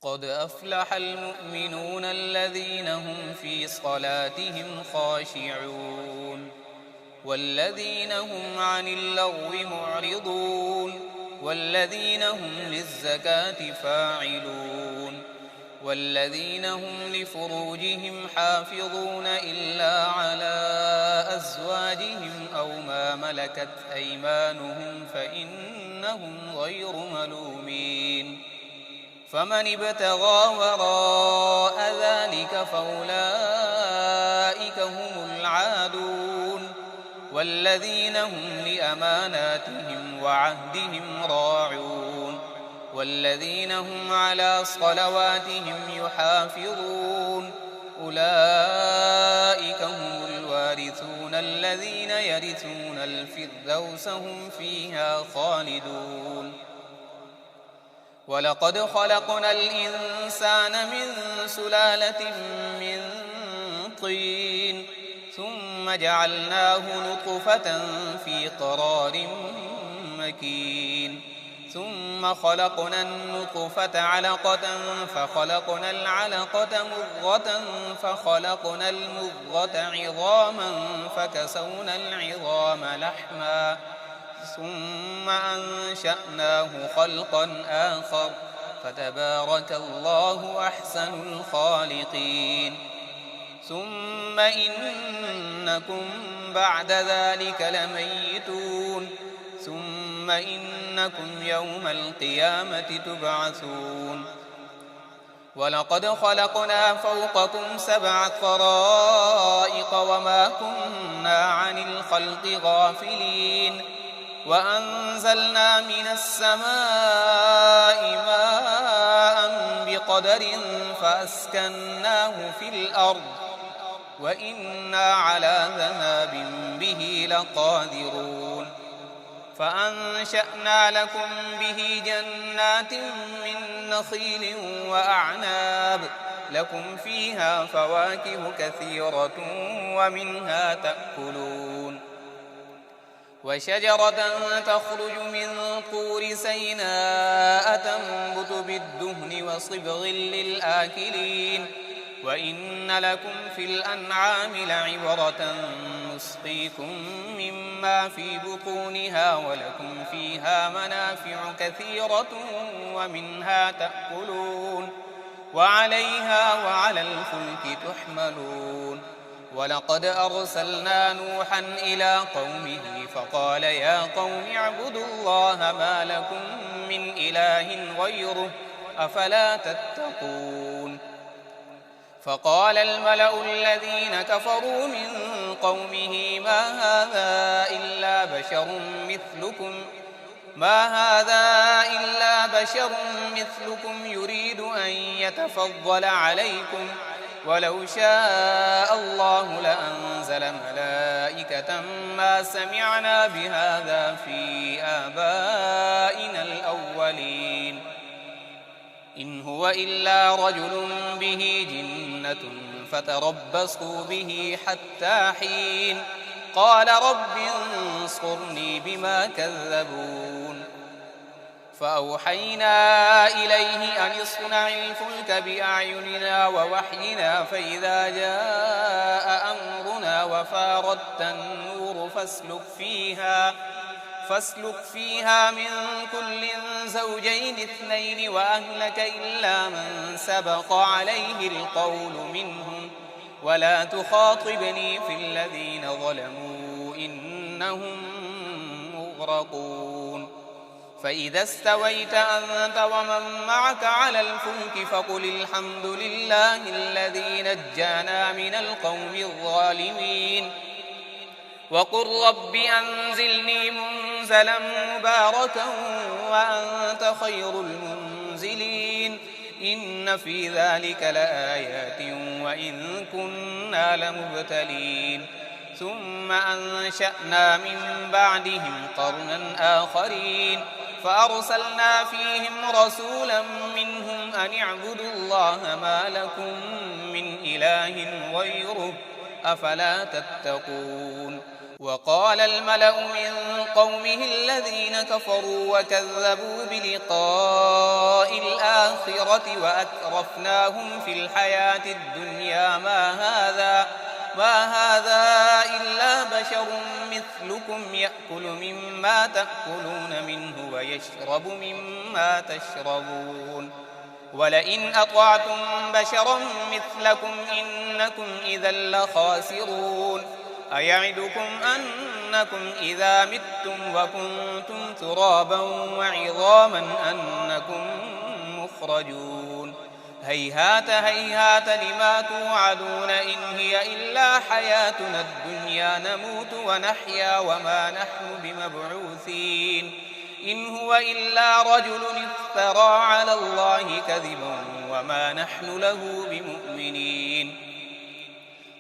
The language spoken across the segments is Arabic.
قد أفلح المؤمنون الذين هم في صلاتهم خاشعون والذين هم عن اللغو معرضون والذين هم للزكاة فاعلون والذين هم لفروجهم حافظون إلا على أزواجهم أو ما ملكت أيمانهم فإنهم غير ملومين فمن ابتغى وراء ذلك فأولئك هم العادون والذين هم لأماناتهم وعهدهم راعون والذين هم على صلواتهم يحافظون أولئك هم الوارثون الذين يرثون الفردوس هم فيها خالدون ولقد خلقنا الإنسان من سلالة من طين ثم جعلناه نطفة في قرار مكين ثم خلقنا النطفة علقة فخلقنا العلقة مضغة فخلقنا المضغة عظاما فكسونا العظام لحما ثم أنشأناه خلقا آخر فتبارك الله أحسن الخالقين ثم إنكم بعد ذلك لميتون ثم إنكم يوم القيامة تبعثون ولقد خلقنا فوقكم 7 طرائق وما كنا عن الخلق غافلين وأنزلنا من السماء ماء بقدر فأسكناه في الأرض وإنا على ذهاب به لقادرون فأنشأنا لكم به جنات من نخيل وأعناب لكم فيها فواكه كثيرة ومنها تأكلون وشجرة تخرج من طور سيناء تنبت بالدهن وصبغ للآكلين وإن لكم في الأنعام لعبرة نسقيكم مما في بطونها ولكم فيها منافع كثيرة ومنها تأكلون وعليها وعلى الفلك تحملون ولقد أرسلنا نوحا إلى قومه فقال يا قوم اعبدوا الله ما لكم من إله غيره أفلا تتقون فقال الملأ الذين كفروا من قومه ما هذا إلا بشر مثلكم يريد أن يتفضل عليكم ولو شاء الله لأنزل ملائكة ما سمعنا بهذا في آبائنا الأولين إن هو إلا رجل به جنة فتربصوا به حتى حين قال رب انصرني بما كذبون فأوحينا إليه أن اصنع الفلك بأعيننا ووحينا فإذا جاء أمرنا وفاردت النور فاسلك فيها من كل زوجين 2 وأهلك إلا من سبق عليه القول منهم ولا تخاطبني في الذين ظلموا إنهم مغرقون فإذا استويت أنت ومن معك على الفلك فقل الحمد لله الذي نجانا من القوم الظالمين وقل رب أنزلني منزلا مباركا وأنت خير المنزلين إن في ذلك لآيات وإن كنا لمبتلين ثم أنشأنا من بعدهم قرنا آخرين فأرسلنا فيهم رسولا منهم أن اعبدوا الله ما لكم من إله غيره أفلا تتقون وقال الملأ من قومه الذين كفروا وكذبوا بلقاء الآخرة وأترفناهم في الحياة الدنيا ما هذا إلا بشر مثلكم يأكل مما تأكلون منه ويشرب مما تشربون ولئن أطعتم بشرا مثلكم إنكم إذا لخاسرون أيعدكم أنكم إذا متم وكنتم ترابا وعظاما أنكم مخرجون هيهات هيهات لما توعدون إن هي إلا حياتنا الدنيا نموت ونحيا وما نحن بمبعوثين إن هو إلا رجل افترى على الله كذبا وما نحن له بمؤمنين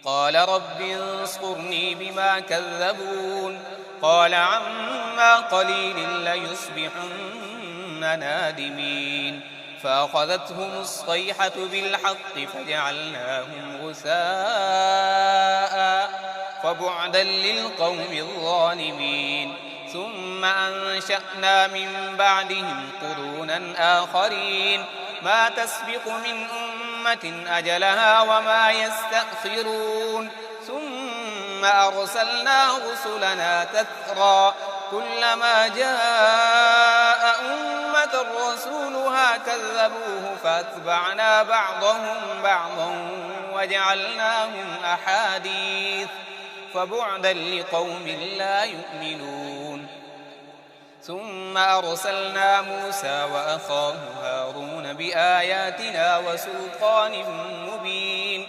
قال رب انصرني بما كذبون قال عما قليل ليصبحن نادمين فأخذتهم الصيحة بالحق فجعلناهم غثاء فبعدا للقوم الظالمين ثم أنشأنا من بعدهم قرونا آخرين ما تسبق من أمة أجلها وما يستأخرون ثم أرسلنا رسلنا تترى كلما جاء أمة رسولها كذبوه فأتبعنا بعضهم بعضا وجعلناهم أحاديث فبعدا لقوم لا يؤمنون ثم أرسلنا موسى وأخاه هارون بآياتنا وسلطان مبين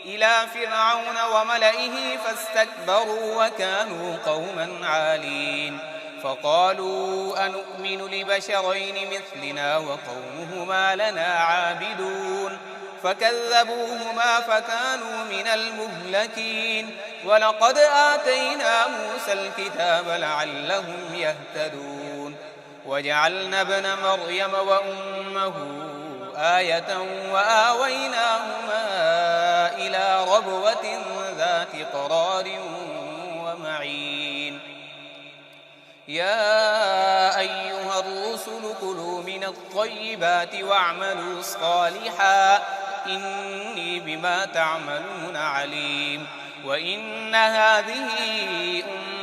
إلى فرعون وملئه فاستكبروا وكانوا قوما عالين فقالوا أنؤمن لبشرين مثلنا وقومهما لنا عابدون فكذبوهما فكانوا من المهلكين ولقد آتينا موسى الكتاب لعلهم يهتدون وجعلنا ابن مريم وأمه آية وآويناهما إلى ربوة ذات قرار ومعين يا أيها الرسل كلوا من الطيبات واعملوا صالحا إني بما تعملون عليم وإن هذه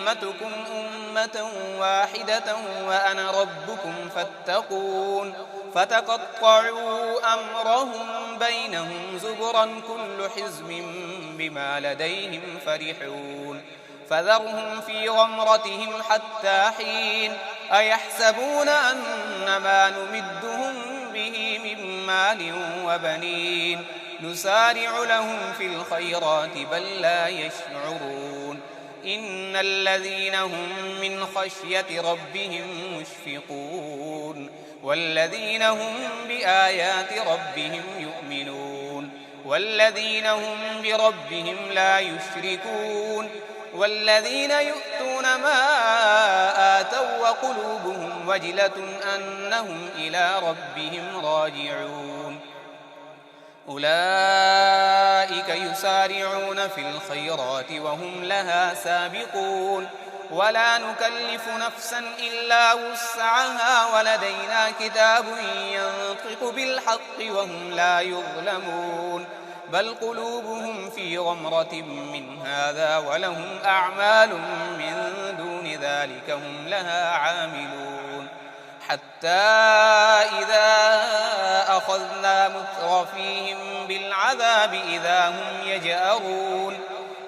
أمتكم أمة واحدة وأنا ربكم فاتقون فتقطعوا أمرهم بينهم زبرا كل حزب بما لديهم فرحون فذرهم في غمرتهم حتى حين أيحسبون أن ما نمدهم به من مال وبنين نسارع لهم في الخيرات بل لا يشعرون إن الذين هم من خشية ربهم مشفقون والذين هم بآيات ربهم يؤمنون والذين هم بربهم لا يشركون والذين يؤتون ما آتوا وقلوبهم وجلة أنهم إلى ربهم راجعون أولئك يسارعون في الخيرات وهم لها سابقون ولا نكلف نفسا إلا وسعها ولدينا كتاب ينطق بالحق وهم لا يظلمون بل قلوبهم في غمرة من هذا ولهم أعمال من دون ذلك هم لها عاملون حتى إذا أخذنا مترفيهم بالعذاب إذا هم يجأرون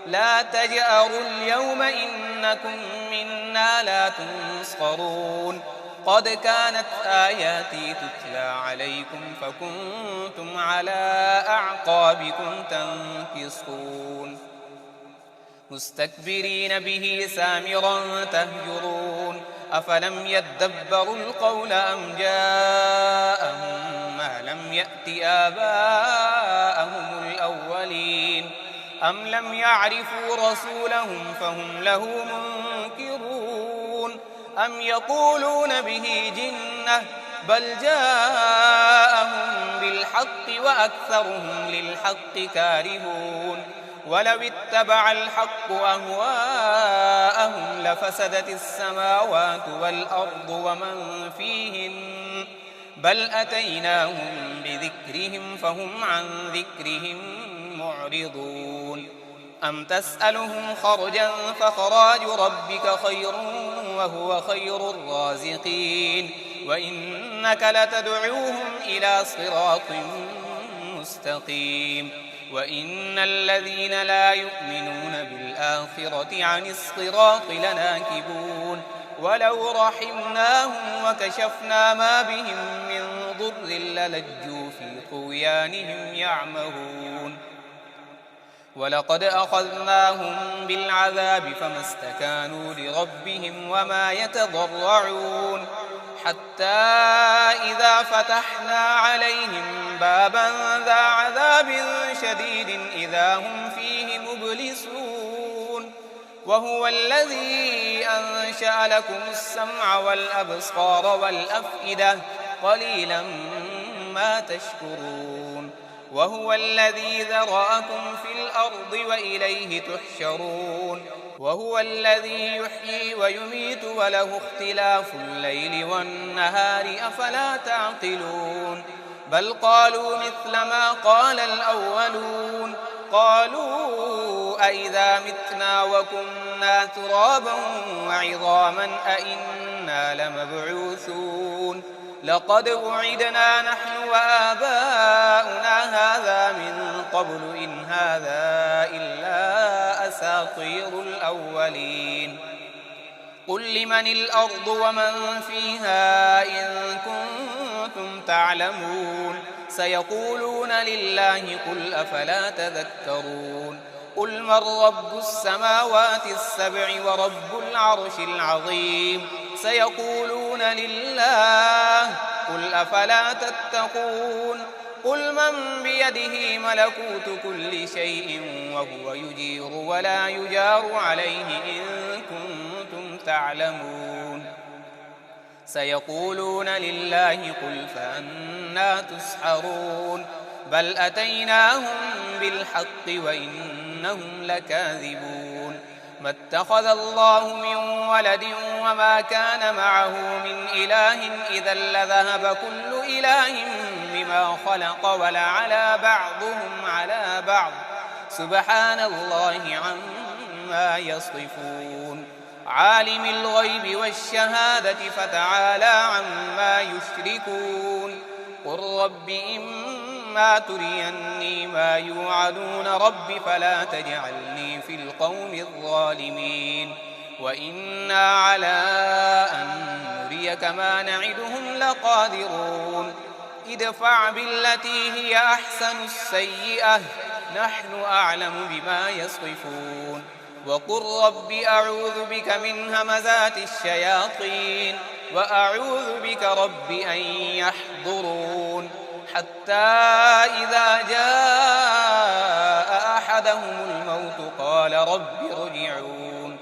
لا تجأروا اليوم إنكم منا لا تنصرون قد كانت آياتي تتلى عليكم فكنتم على أعقابكم تنكصون مستكبرين به سامرا تهجرون أفلم يدبروا القول أم جاءهم ما لم يأت آباءهم الأولين أم لم يعرفوا رسولهم فهم له منكرون أم يقولون به جنة بل جاءهم بالحق وأكثرهم للحق كارهون ولو اتبع الحق أهواءهم لفسدت السماوات والأرض ومن فيهن بل أتيناهم بذكرهم فهم عن ذكرهم معرضون أم تسألهم خرجا فخراج ربك خير وهو خير الرازقين وإنك لتدعوهم إلى صراط مستقيم وإن الذين لا يؤمنون بالآخرة عن الصراط لناكبون ولو رحمناهم وكشفنا ما بهم من ضر للجوا في طغيانهم يعمهون ولقد أخذناهم بالعذاب فما استكانوا لربهم وما يتضرعون حتى إذا فتحنا عليهم بابا ذا عذاب شديد إذا هم فيه مبلسون وهو الذي أنشأ لكم السمع والأبصار والأفئدة قليلا ما تشكرون وهو الذي ذرأكم في الأرض وإليه تحشرون وهو الذي يحيي ويميت وله اختلاف الليل والنهار أفلا تعقلون بل قالوا مثل ما قال الأولون قالوا أئذا متنا وكنا ترابا وعظاما أئنا لمبعوثون لقد وعدنا نحن وآباؤنا هذا من قبل إن هذا إلا أساطير الأولين قل لمن الأرض ومن فيها إن كنتم تعلمون سيقولون لله قل أفلا تذكرون قل من رب السماوات السبع ورب العرش العظيم سيقولون لله قل أفلا تتقون قل من بيده ملكوت كل شيء وهو يجير ولا يجار عليه إن كنتم تعلمون سيقولون لله قل فأنى تسحرون بل أتيناهم بالحق وإنهم لكاذبون ما اتخذ الله من ولد وما كان معه من إله إذا لذهب كل إله بما خلق ولعلى بعضهم على بعض سبحان الله عما يصفون عالم الغيب والشهادة فتعالى عما يشركون قل رب إما تريني ما يوعدون رب فلا تجعلني في القوم الظالمين وإنا على أن نريك ما نعدهم لقادرون ادفع بالتي هي أحسن السيئة نحن أعلم بما يصفون وقل رب أعوذ بك من همزات الشياطين وأعوذ بك رب أن يحضرون حتى إذا جاء أحدهم الموت قال رب ارجعون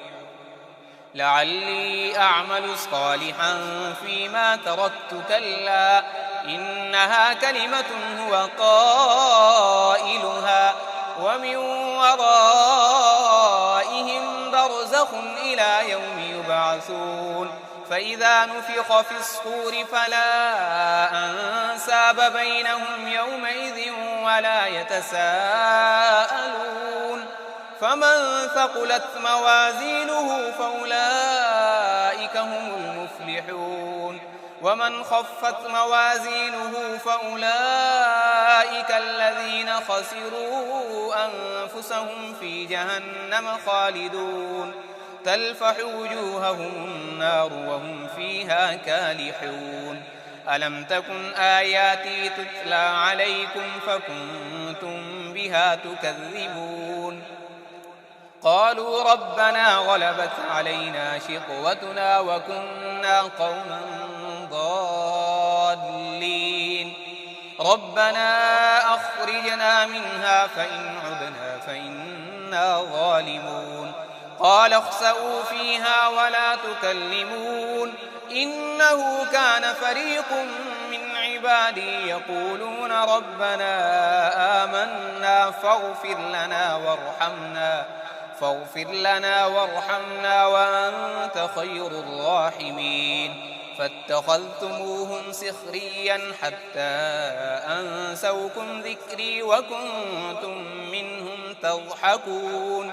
لعلي أعمل صالحا فيما تركت كلا إنها كلمة هو قائلها ومن ورائهم برزخ إلى يوم يبعثون فإذا نفخ في الصور فلا أنساب بينهم يومئذ ولا يتساءلون فمن ثقلت موازينه فأولئك هم المفلحون ومن خفت موازينه فأولئك الذين خسروا أنفسهم في جهنم خالدون تلفح وجوههم النار وهم فيها كالحون ألم تكن آياتي تتلى عليكم فكنتم بها تكذبون قالوا ربنا غلبت علينا شقوتنا وكنا قوما ضالين ربنا أخرجنا منها فإن عدنا فإنا ظالمون قال اخسئوا فيها ولا تكلمون إنه كان فريق من عبادي يقولون ربنا آمنا فاغفر لنا وارحمنا وأنت خير الراحمين. فاتخذتموهم سخريا حتى أنسوكم ذكري وكنتم منهم تضحكون.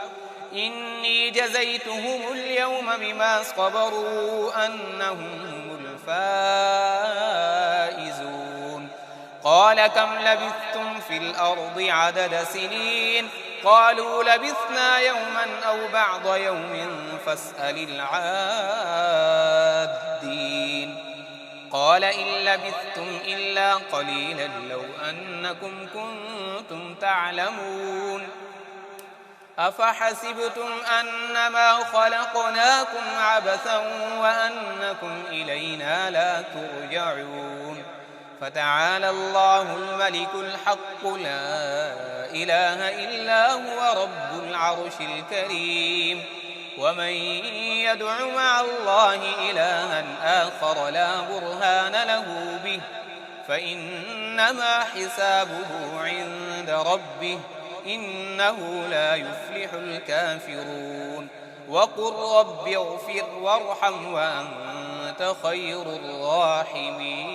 إني جزيتهم اليوم بما صبروا أنهم هم الفائزون. قال كم لبثتم في الأرض عدد سنين؟ قالوا لبثنا يوما أو بعض يوم فاسأل العادين. قال إن لبثتم إلا قليلا لو أنكم كنتم تعلمون. أفحسبتم أنما خلقناكم عبثا وأنكم إلينا لا ترجعون. فتعالى الله الملك الحق لا إله إلا هو رب العرش الكريم. ومن يدع مع الله إلها آخر لا برهان له به فإنما حسابه عند ربه إنه لا يفلح الكافرون. وقل رب اغفر وارحم وأنت خير الراحمين.